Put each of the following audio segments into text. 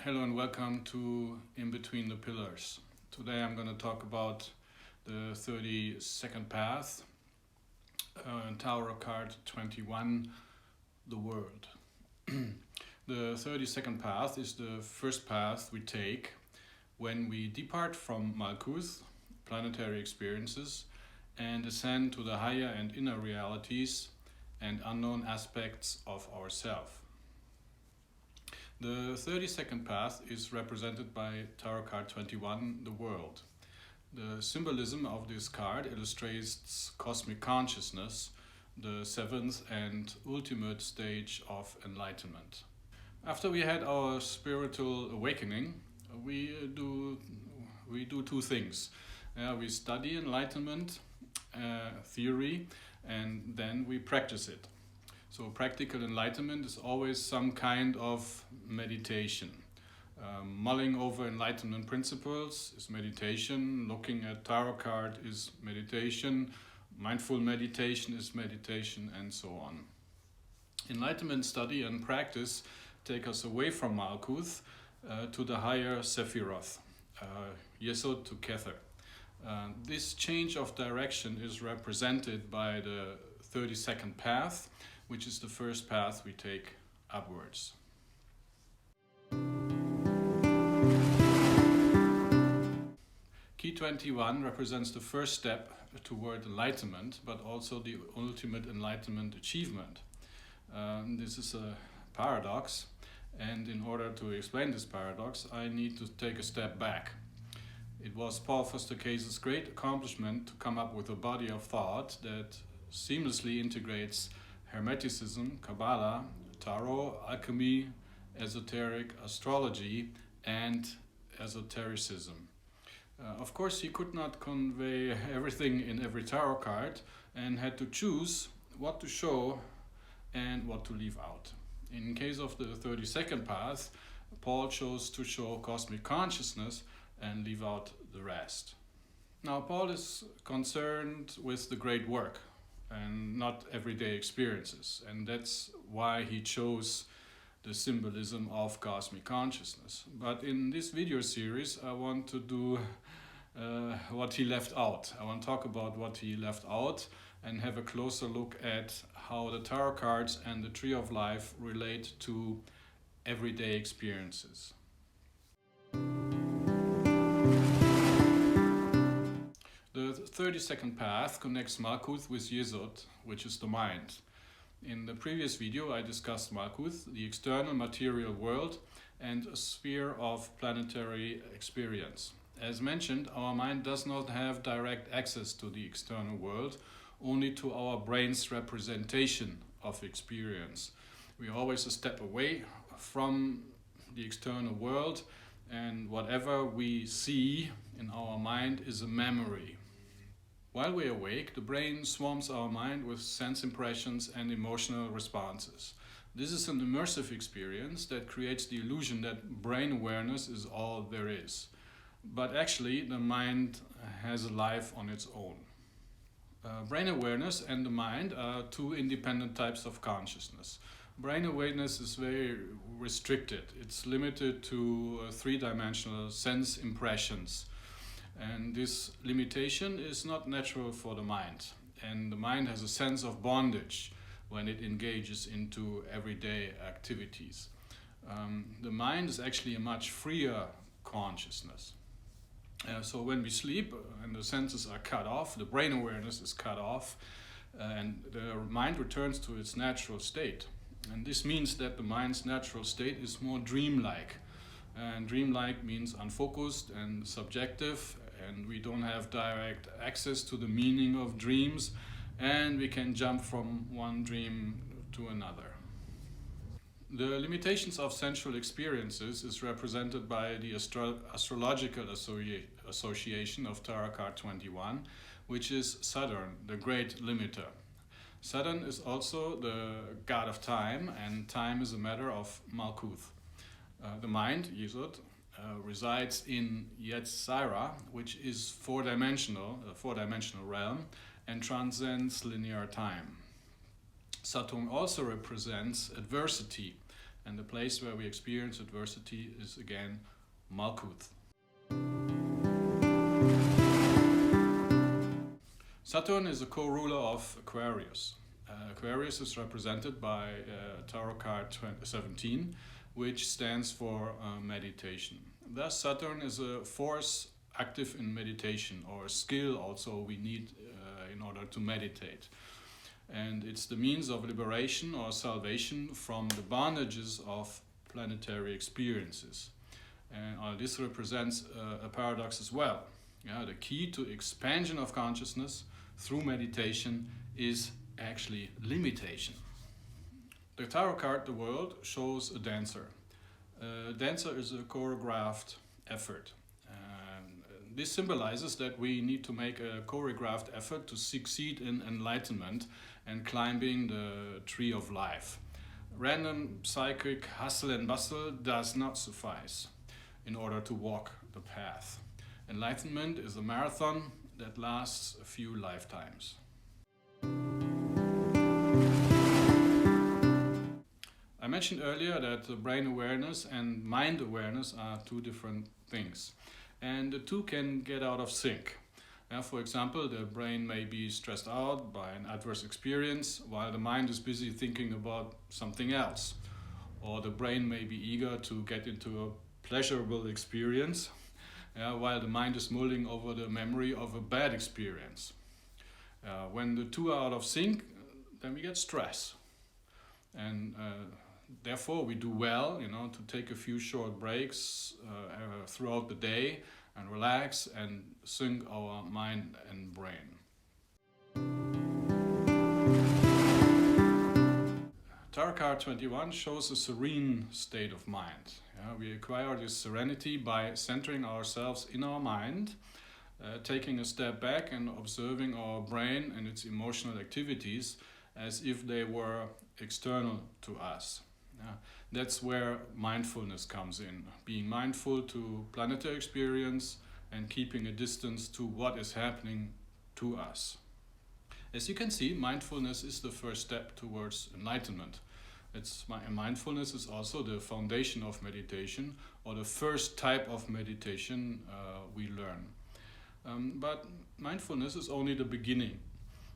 Hello and welcome to In Between the Pillars. Today I'm going to talk about the 32nd path, Tarot card 21, the world. The 32nd path is the first path we take when we depart from Malkuth, planetary experiences, and ascend to the higher and inner realities and unknown aspects of ourself. The 32nd path is represented by Tarot card 21, the world. The symbolism of this card illustrates cosmic consciousness, the seventh and ultimate stage of enlightenment. After we had our spiritual awakening, we do two things. We study enlightenment theory, and then we practice it. So practical enlightenment is always some kind of meditation. Mulling over enlightenment principles is meditation. Looking at tarot card is meditation. Mindful meditation is meditation, and so on. Enlightenment study and practice take us away from Malkuth to the higher Sephiroth, Yesod to Kether. This change of direction is represented by the 32nd path, which is the first path we take upwards. Key 21 represents the first step toward enlightenment, but also the ultimate enlightenment achievement. This is a paradox, and in order to explain this paradox, I need to take a step back. It was Paul Foster Case's great accomplishment to come up with a body of thought that seamlessly integrates Hermeticism, Kabbalah, Tarot, alchemy, esoteric astrology, and esotericism. Of course, he could not convey everything in every tarot card and had to choose what to show and what to leave out. In case of the 32nd path, Paul chose to show cosmic consciousness and leave out the rest. Now, Paul is concerned with the great work and not everyday experiences, and that's why he chose the symbolism of cosmic consciousness. But in this video series I want to do what he left out. I want to talk about what he left out and have a closer look at how the tarot cards and the Tree of Life relate to everyday experiences. The 32nd path connects Malkuth with Yesod, which is the mind. In the previous video I discussed Malkuth, the external material world, and a sphere of planetary experience. As mentioned, our mind does not have direct access to the external world, only to our brain's representation of experience. We are always a step away from the external world, and whatever we see in our mind is a memory. While we are awake, the brain swarms our mind with sense impressions and emotional responses. This is an immersive experience that creates the illusion that brain awareness is all there is. But actually, the mind has a life on its own. Brain awareness and the mind are two independent types of consciousness. Brain awareness is very restricted. It's limited to three-dimensional sense impressions. And this limitation is not natural for the mind. And the mind has a sense of bondage when it engages into everyday activities. The mind is actually a much freer consciousness. So when we sleep and the senses are cut off, the brain awareness is cut off, and the mind returns to its natural state. And this means that the mind's natural state is more dreamlike. And dreamlike means unfocused and subjective, and we don't have direct access to the meaning of dreams, and we can jump from one dream to another. The limitations of sensual experiences is represented by the astrological association of Tarot card 21, which is Saturn, the great limiter. Saturn is also the god of time, and time is a matter of Malkuth. The mind, Yesod, resides in Yetzirah, which is a four-dimensional realm, and transcends linear time. Saturn also represents adversity and the place where we experience adversity is again Malkuth. Saturn is a co-ruler of Aquarius. Aquarius is represented by Tarot card 17, which stands for meditation. Thus, Saturn is a force active in meditation, or a skill also we need in order to meditate. And it's the means of liberation or salvation from the bondages of planetary experiences. And this represents a paradox as well. Yeah, the key to expansion of consciousness through meditation is actually limitation. The tarot card, the World, shows a dancer. A dancer is a choreographed effort. This symbolizes that we need to make a choreographed effort to succeed in enlightenment and climbing the tree of life. Random psychic hustle and bustle does not suffice in order to walk the path. Enlightenment is a marathon that lasts a few lifetimes. I mentioned earlier that brain awareness and mind awareness are two different things, and the two can get out of sync. For example, the brain may be stressed out by an adverse experience while the mind is busy thinking about something else. Or the brain may be eager to get into a pleasurable experience while the mind is mulling over the memory of a bad experience. When the two are out of sync, then we get stress. And therefore we do well, to take a few short breaks throughout the day and relax and sync our mind and brain. Tarot card 21 shows a serene state of mind. We acquire this serenity by centering ourselves in our mind, taking a step back and observing our brain and its emotional activities as if they were external to us. That's where mindfulness comes in, being mindful to planetary experience and keeping a distance to what is happening to us. As you can see, mindfulness is the first step towards enlightenment. Mindfulness is also the foundation of meditation, or the first type of meditation we learn. But mindfulness is only the beginning.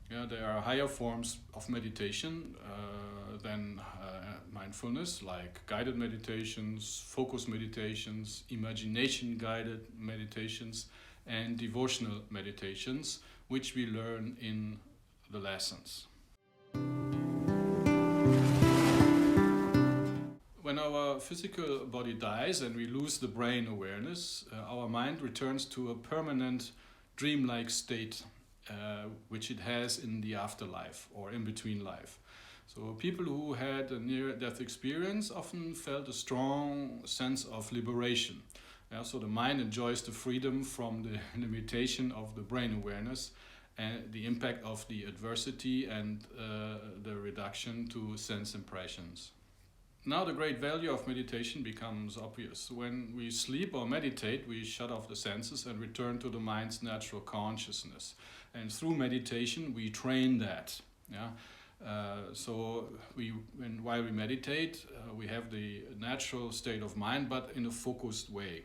There are higher forms of meditation than mindfulness, like guided meditations, focus meditations, imagination-guided meditations, and devotional meditations, which we learn in the lessons. When our physical body dies and we lose the brain awareness, our mind returns to a permanent dreamlike state, which it has in the afterlife or in between life. So people who had a near-death experience often felt a strong sense of liberation. So the mind enjoys the freedom from the limitation of the brain awareness and the impact of the adversity and the reduction to sense impressions. Now the great value of meditation becomes obvious. When we sleep or meditate, we shut off the senses and return to the mind's natural consciousness. And through meditation, we train that. While we meditate, we have the natural state of mind, but in a focused way.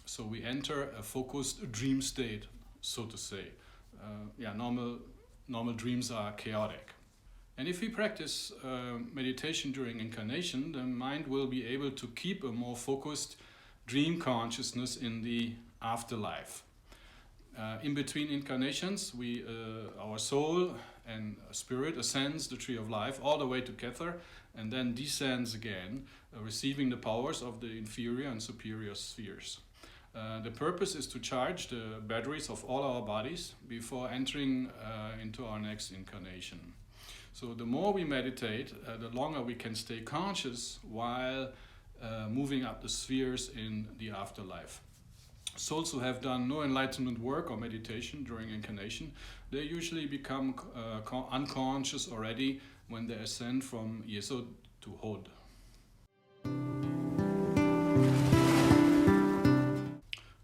So we enter a focused dream state, so to say. Normal dreams are chaotic. And if we practice meditation during incarnation, the mind will be able to keep a more focused dream consciousness in the afterlife. In between incarnations, our soul and spirit ascends the tree of life all the way together and then descends again, receiving the powers of the inferior and superior spheres. The purpose is to charge the batteries of all our bodies before entering into our next incarnation. So the more we meditate, the longer we can stay conscious while moving up the spheres in the afterlife. Souls who have done no enlightenment work or meditation during incarnation, they usually become unconscious already when they ascend from Yesod to Hod.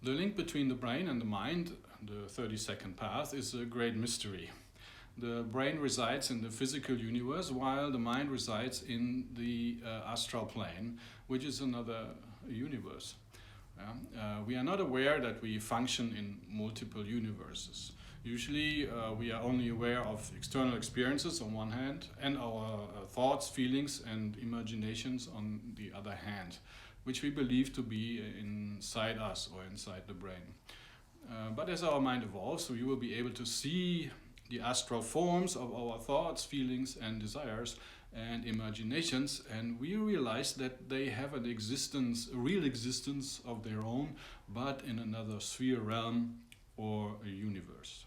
The link between the brain and the mind, the 30-second path, is a great mystery. the brain resides in the physical universe while the mind resides in the astral plane, which is another universe. We are not aware that we function in multiple universes. Usually we are only aware of external experiences on one hand and our thoughts, feelings and imaginations on the other hand, which we believe to be inside us or inside the brain. But as our mind evolves, we will be able to see the astral forms of our thoughts, feelings and desires and imaginations, and we realize that they have an existence, a real existence of their own, but in another sphere, realm or a universe.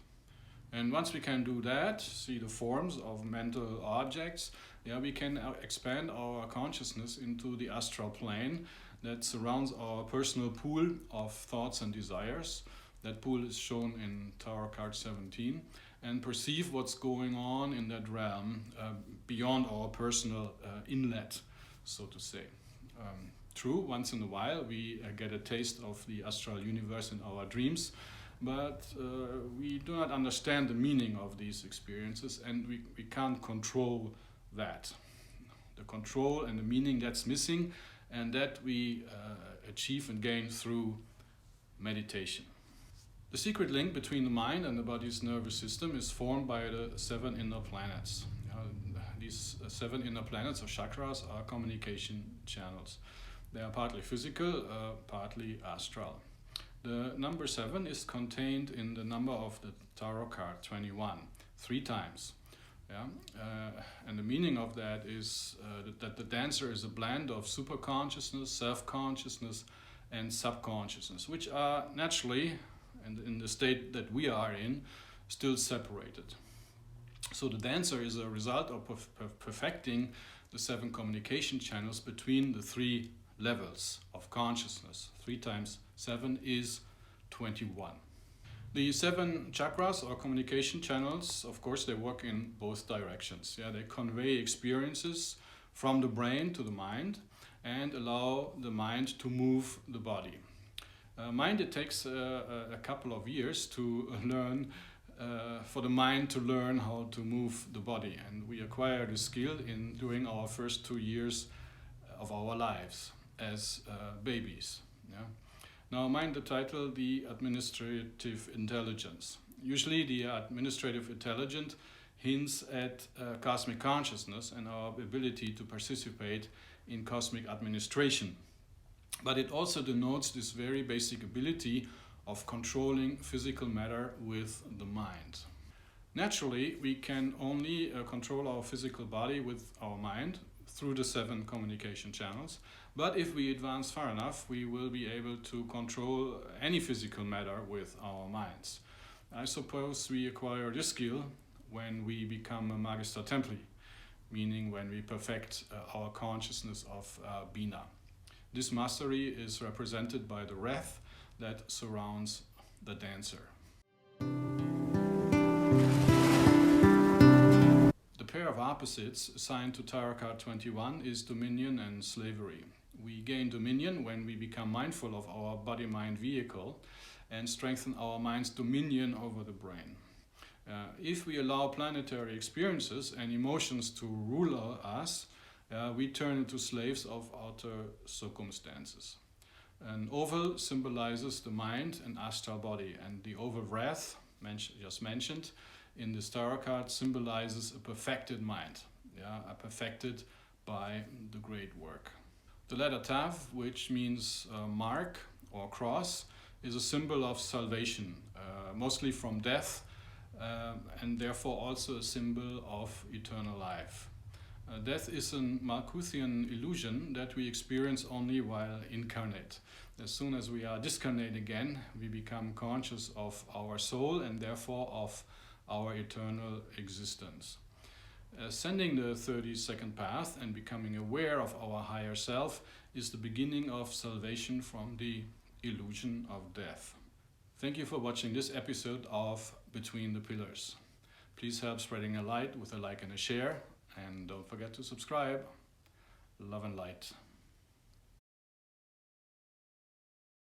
And once we can do that, see the forms of mental objects, we can expand our consciousness into the astral plane that surrounds our personal pool of thoughts and desires. That pool is shown in Tarot card 17, and perceive what's going on in that realm beyond our personal inlet, so to say. True, once in a while we get a taste of the astral universe in our dreams, but we do not understand the meaning of these experiences, and we can't control that. The control and the meaning that's missing, and that we achieve and gain through meditation. The secret link between the mind and the body's nervous system is formed by the 7 inner planets. These 7 inner planets or chakras are communication channels. They are partly physical, partly astral. The number 7 is contained in the number of the tarot card 21, 3 times. And the meaning of that is that the dancer is a blend of superconsciousness, self-consciousness and subconsciousness, which are naturally, and in the state that we are in, still separated. So the dancer is a result of perfecting the 7 communication channels between the 3 levels of consciousness. 3 times 7 is 21. The 7 chakras or communication channels, of course, they work in both directions. They convey experiences from the brain to the mind and allow the mind to move the body. Mind, it takes a couple of years to learn, for the mind to learn how to move the body. And we acquire the skill during our first 2 years of our lives as babies. Now, mind the title, the administrative intelligence. Usually the administrative intelligence hints at cosmic consciousness and our ability to participate in cosmic administration. But it also denotes this very basic ability of controlling physical matter with the mind. Naturally, we can only control our physical body with our mind through the 7 communication channels. But if we advance far enough, we will be able to control any physical matter with our minds. I suppose we acquire this skill when we become a Magister Templi, meaning when we perfect our consciousness of Bina. This mastery is represented by the wreath that surrounds the dancer. The pair of opposites assigned to Tarot card 21 is dominion and slavery. We gain dominion when we become mindful of our body-mind vehicle and strengthen our mind's dominion over the brain. If we allow planetary experiences and emotions to rule us, we turn into slaves of outer circumstances. An oval symbolizes the mind and astral body, and the oval wreath, just mentioned, in this tarot card symbolizes a perfected mind, perfected by the great work. The letter Tav, which means mark or cross, is a symbol of salvation, mostly from death, and therefore also a symbol of eternal life. Death is a Malkuthian illusion that we experience only while incarnate. As soon as we are discarnate again, we become conscious of our soul and therefore of our eternal existence. Ascending the 32nd path and becoming aware of our higher self is the beginning of salvation from the illusion of death. Thank you for watching this episode of Between the Pillars. Please help spreading a light with a like and a share. And don't forget to subscribe. Love and light.